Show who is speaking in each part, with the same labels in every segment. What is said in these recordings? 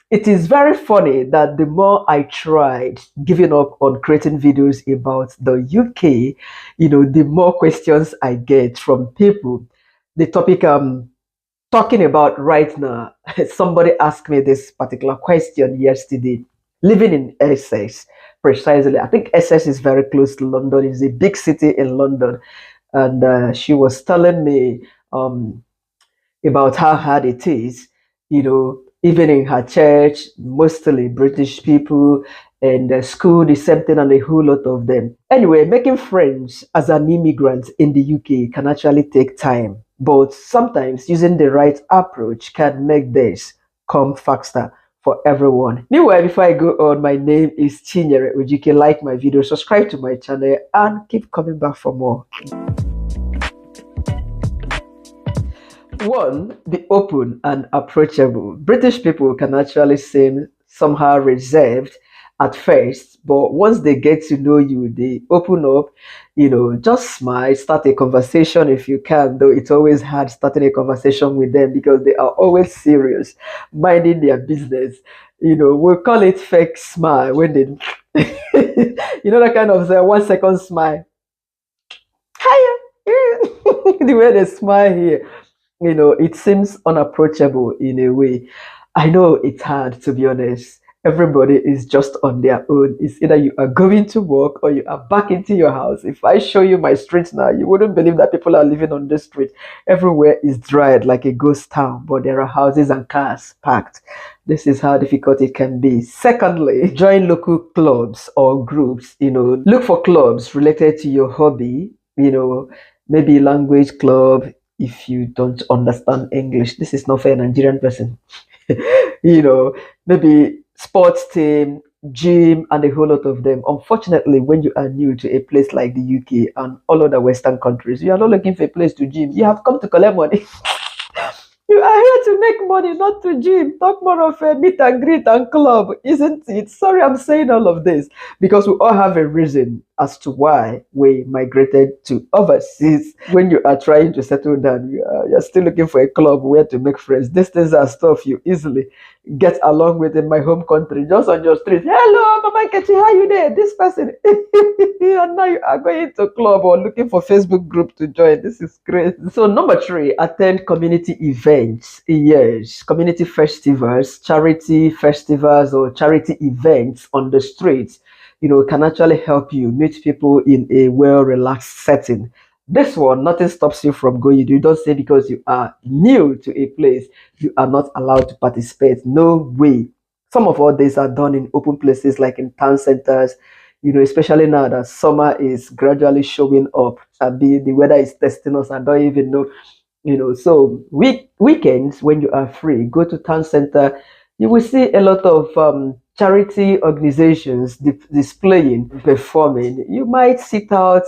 Speaker 1: It is very funny that the more I tried giving up on creating videos about the UK, the more questions I get from people. The topic I'm talking about right now, somebody asked me this particular question yesterday. Living in Essex, precisely. I think Essex is very close to London. It's a big city in London. And she was telling me about how hard it is, even in her church, mostly British people, and school, the same thing, and a whole lot of them. Anyway, making friends as an immigrant in the UK can actually take time, but sometimes using the right approach can make this come faster for everyone. Meanwhile, before I go on, my name is Chinyere Ojike. Like my video, subscribe to my channel, and keep coming back for more. One, be open and approachable. British people can actually seem somehow reserved at first, but once they get to know you, they open up, just smile, start a conversation if you can, though it's always hard starting a conversation with them because they are always serious, minding their business. We'll call it fake smile when they, that kind of 1 second smile. Hiya! The way they smile here. It seems unapproachable in a way. I know it's hard, to be honest. Everybody is just on their own. It's either you are going to work or you are back into your house. If I show you my streets now, you wouldn't believe that people are living on the street. Everywhere is dried like a ghost town, but there are houses and cars parked. This is how difficult it can be. Secondly, join local clubs or groups. Look for clubs related to your hobby. Maybe language club, if you don't understand English. This is not for a Nigerian person. Maybe sports team, gym, and a whole lot of them. Unfortunately, when you are new to a place like the UK and all other Western countries, you are not looking for a place to gym. You have come to collect money. You are here to make money, not to gym. Talk more of a meet and greet and club, isn't it? Sorry, I'm saying all of this because we all have a reason as to why we migrated to overseas. When you are trying to settle down, you're still looking for a club where to make friends. These things are stuff you easily get along with in my home country, just on your street. Hello, Mama Kechi, how you there? This person. And now you are going to club or looking for Facebook group to join. This is crazy. So number three, attend community events. Yes, community festivals, charity festivals, or charity events on the streets. Can actually help you meet people in a well relaxed setting. This one, nothing stops you from going. You don't say because you are new to a place, you are not allowed to participate. No way. Some of all these are done in open places like in town centers, especially now that summer is gradually showing up. And the weather is testing us. I don't even know. So weekends when you are free, go to town center. You will see a lot of charity organizations displaying, performing. You might sit out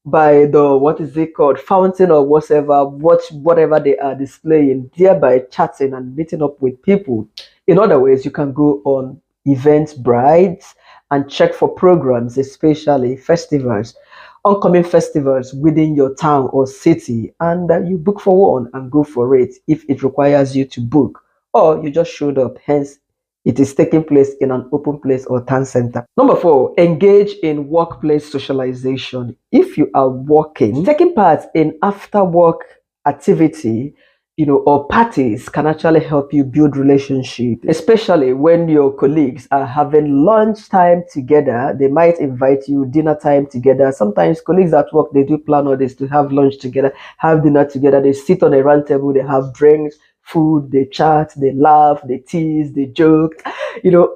Speaker 1: by the, what is it called, fountain or whatever, watch whatever they are displaying, thereby chatting and meeting up with people. In other ways, you can go on events, brides, and check for programs, especially festivals, upcoming festivals within your town or city, and you book for one and go for it if it requires you to book, or you just showed up, hence it is taking place in an open place or town center. Number four, engage in workplace socialization. If you are working, taking part in after work activity, or parties can actually help you build relationship, especially when your colleagues are having lunch time together. They might invite you dinner time together. Sometimes colleagues at work, they do plan all this to have lunch together, have dinner together. They sit on a round table, they have drinks, food, they chat, they laugh, they tease, they joke.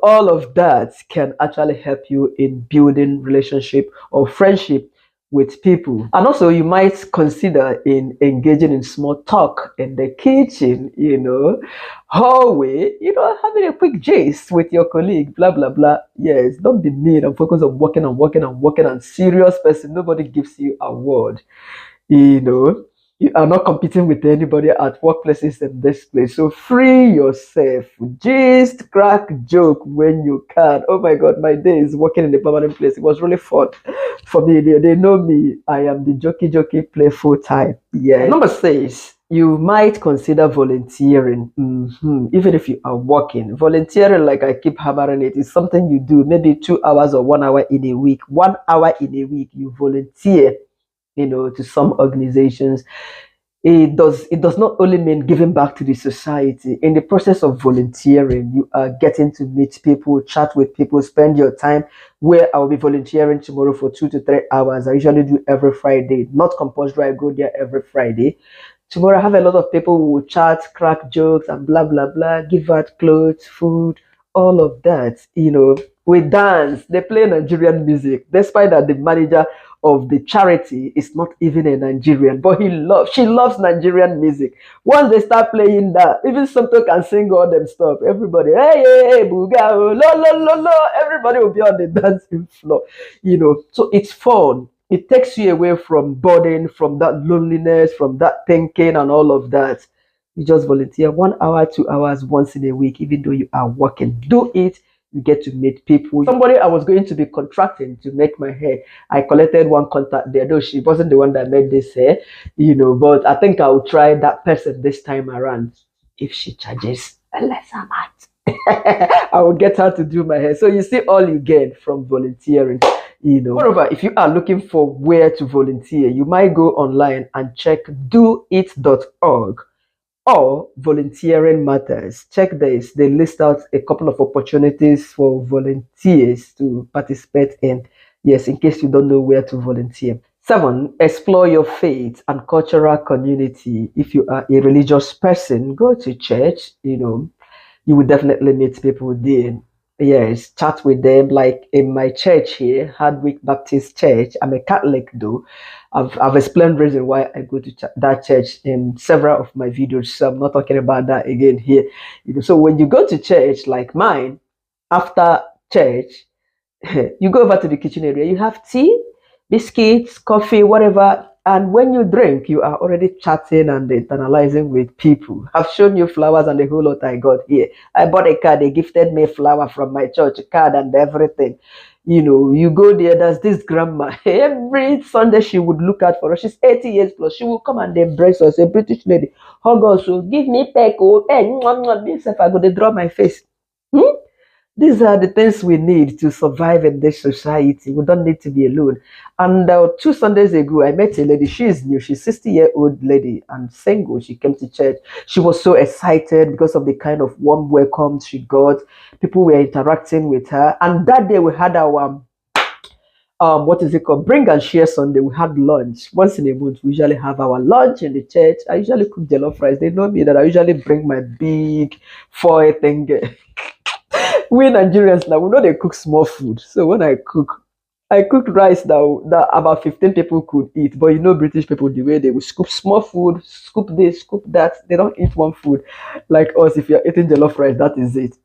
Speaker 1: All of that can actually help you in building relationship or friendship with people. And also you might consider in engaging in small talk in the kitchen, hallway, having a quick gist with your colleague, blah blah blah. Yes, don't be mean and focus on working and working and working and serious person. Nobody gives you a word. You are not competing with anybody at workplaces in this place. So free yourself. Just crack joke when you can. Oh my God, my day is working in a permanent place. It was really fun for me. They know me. I am the jokey, play full time. Yeah. Number six, you might consider volunteering, even if you are working. Volunteering, like I keep hammering it, is something you do maybe 2 hours or 1 hour in a week. 1 hour in a week, you volunteer, to some organizations. It does not only mean giving back to the society. In the process of volunteering, you are getting to meet people, chat with people, spend your time. Where I'll be volunteering tomorrow for 2 to 3 hours. I usually do every Friday, not compulsory. I go there every Friday. Tomorrow I have a lot of people who will chat, crack jokes, and blah blah blah, give out clothes, food, all of that. We dance, they play Nigerian music, despite that the manager of the charity is not even a Nigerian, but she loves Nigerian music. Once they start playing that, even Somto can sing all them stuff. Everybody, hey, hey, hey, booga, oh, lo, lo, lo, lo, everybody will be on the dancing floor. So it's fun. It takes you away from burden, from that loneliness, from that thinking and all of that. You just volunteer 1 hour, 2 hours once in a week, even though you are working. Do it. You get to meet people. Somebody I was going to be contracting to make my hair, I collected one contact there, though she wasn't the one that made this hair, but I think I'll try that person this time around. If she charges a lesser amount, I will get her to do my hair. So you see all you get from volunteering. Moreover, if you are looking for where to volunteer, you might go online and check doit.org or volunteering matters. Check this. They list out a couple of opportunities for volunteers to participate in. Yes, in case you don't know where to volunteer. 7, explore your faith and cultural community. If you are a religious person, go to church. You will definitely meet people there. Yes, chat with them. Like in my church here, Hardwick Baptist Church. I'm a Catholic though. I've explained the reason why I go to that church in several of my videos, so I'm not talking about that again here. So when you go to church like mine, after church, you go over to the kitchen area. You have tea, biscuits, coffee, whatever. And when you drink, you are already chatting and internalizing with people. I've shown you flowers and the whole lot I got here. I bought a card. They gifted me a flower from my church, a card and everything. You go there. There's this grandma. Every Sunday she would look out for us. She's 80 years plus. She will come and embrace us. A British lady. Hug us. So give me peck. Oh, this if I go to draw my face. These are the things we need to survive in this society. We don't need to be alone. And 2 Sundays ago, I met a lady. She is new. She's 60-year-old lady and single. She came to church. She was so excited because of the kind of warm welcome she got. People were interacting with her. And that day we had our what is it called? Bring and share Sunday. We had lunch once in a month. We usually have our lunch in the church. I usually cook jollof rice. They know me that I usually bring my big foil thing. We Nigerians now, we know they cook small food. So when I cooked rice that about 15 people could eat. But British people, the way they will scoop small food, scoop this, scoop that. They don't eat one food like us. If you're eating jollof rice, that is it.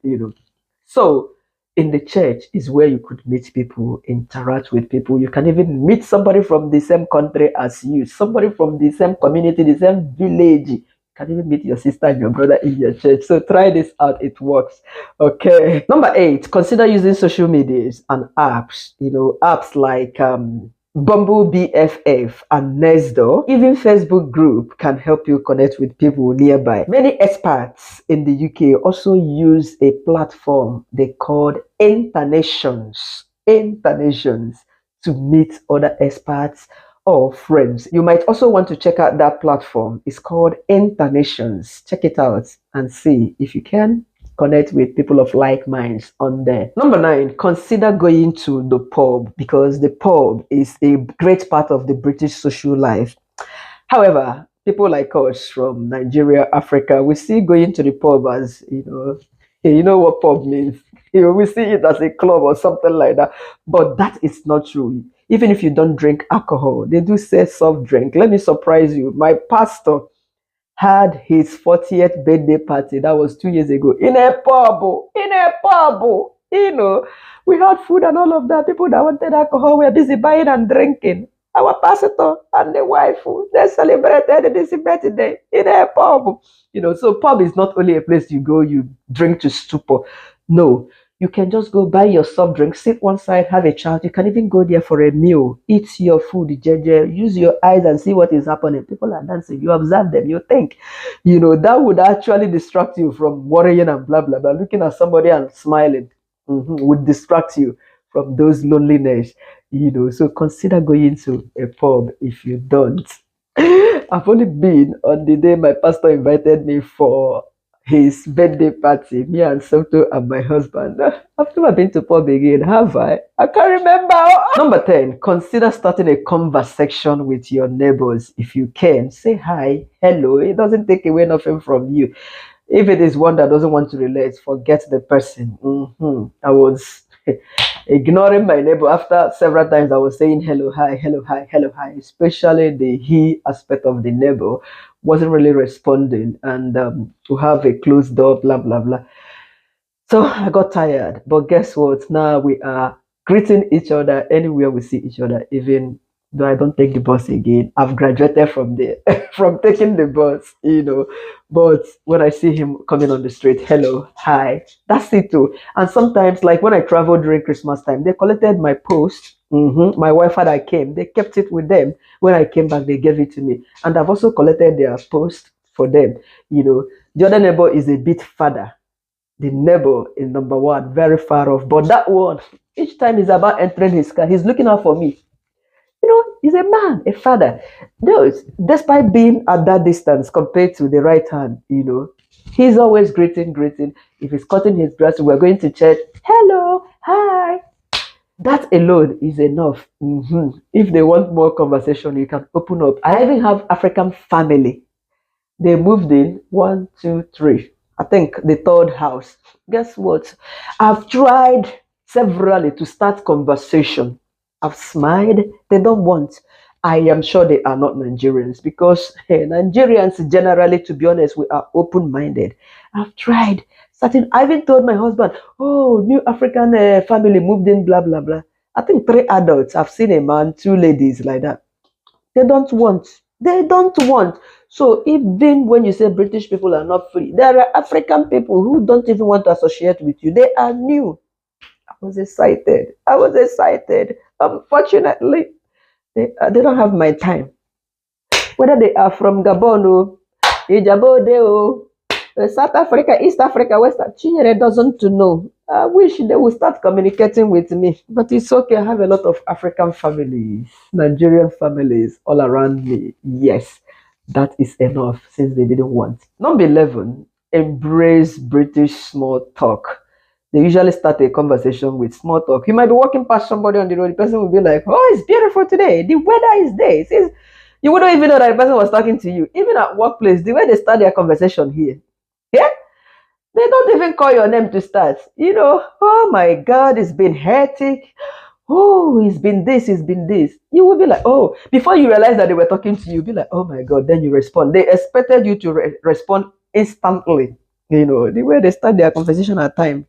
Speaker 1: So in the church is where you could meet people, interact with people. You can even meet somebody from the same country as you, somebody from the same community, the same village. You can even meet your sister and your brother in your church. So try this out. It works. Okay. Number 8, consider using social medias and apps. Apps like Bumble BFF and Nextdoor, even Facebook group can help you connect with people nearby. Many experts in the UK also use a platform they called Internations to meet other experts or friends. You might also want to check out that platform. It's called Internations. Check it out and see if you can connect with people of like minds on there. Number 9, consider going to the pub, because the pub is a great part of the British social life. However, people like us from Nigeria, Africa, we see going to the pub as, you know what pub means. We see it as a club or something like that. But that is not true. Even if you don't drink alcohol, they do say soft drink. Let me surprise you. My pastor had his 40th birthday party. That was 2 years ago in a pub. In a pub. We had food and all of that. People that wanted alcohol were busy buying and drinking. Our pastor and the wife, they celebrated this birthday in a pub. So pub is not only a place you go, you drink to stupor. No, You can just go buy your soft drink, sit one side, have a chat. You can even go there for a meal, eat your food, jeje, use your eyes and see what is happening. People are dancing. You observe them. You think, that would actually distract you from worrying and blah blah blah. Looking at somebody and smiling would distract you from those loneliness. So consider going to a pub if you don't. I've only been on the day my pastor invited me for his birthday party, me and Soto and my husband. I've never been to pub again, have I? I can't remember. Number 10, consider starting a conversation with your neighbors. If you can, say hi, hello. It doesn't take away nothing from you. If it is one that doesn't want to relate, forget the person. I was ignoring my neighbor after several times. I was saying hello, hi, hello, hi, hello, hi, especially the he aspect of the neighbor wasn't really responding, and to have a closed door, blah blah blah. So I got tired, but guess what? Now we are greeting each other anywhere we see each other, even though I don't take the bus again. I've graduated from there, from taking the bus. But when I see him coming on the street, hello, hi, that's it too. And sometimes, like when I traveled during Christmas time, they collected my post. My wife and I came, they kept it with them. When I came back, they gave it to me. And I've also collected their post for them. The other neighbor is a bit farther. The neighbor is number one, very far off. But that one, each time he's about entering his car, he's looking out for me. He's a man, a father. Despite being at that distance compared to the right hand, he's always greeting. If he's cutting his grass, we're going to church. Hello, hi. That alone is enough. If they want more conversation, you can open up. I even have African family. They moved in 1, 2, 3. I think the third house. Guess what? I've tried severally to start conversation. I've smiled. They don't want. I am sure they are not Nigerians because Nigerians generally, to be honest, we are open-minded. I've tried. I even told my husband, oh, new African family moved in, blah, blah, blah. I think 3 adults. I've seen a man, 2 ladies like that. They don't want. They don't want. So even when you say British people are not free, there are African people who don't even want to associate with you. They are new. I was excited. Unfortunately, they don't have my time. Whether they are from Gabon or Ijabode or South Africa, East Africa, West Africa, Chinyere doesn't know. I wish they would start communicating with me. But it's okay. I have a lot of African families, Nigerian families all around me. Yes, that is enough since they didn't want. Number 11, embrace British small talk. They usually start a conversation with small talk. You might be walking past somebody on the road. The person will be like, oh, it's beautiful today. The weather is this. You wouldn't even know that the person was talking to you. Even at workplace, the way they start their conversation here. Yeah? They don't even call your name to start. Oh my God, it's been hectic. Oh, it's been this. You will be like, oh, before you realize that they were talking to you, be like, oh my God, then you respond. They expected you to respond instantly. The way they start their conversation at times.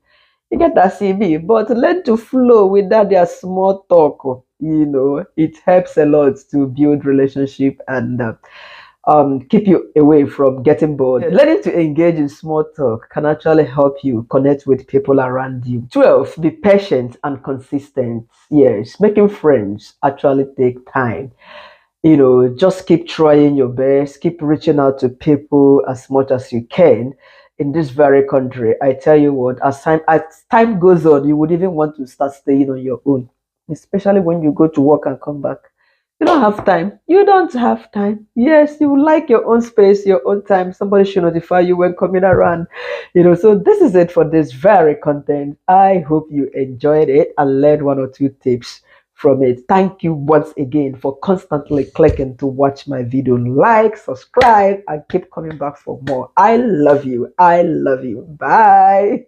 Speaker 1: You get that CV, but learn to flow with that their small talk. It helps a lot to build relationship and keep you away from getting bored. Learning to engage in small talk can actually help you connect with people around you. 12, be patient and consistent. Yes, making friends actually take time. Just keep trying your best, keep reaching out to people as much as you can in this very country. I tell you what, as time goes on, you would even want to start staying on your own, especially when you go to work and come back. You don't have time. You don't have time. Yes, you like your own space, your own time. Somebody should notify you when coming around. So this is it for this very content. I hope you enjoyed it and learned 1 or 2 tips from it. Thank you once again for constantly clicking to watch my video. Like, subscribe, and keep coming back for more. I love you. Bye.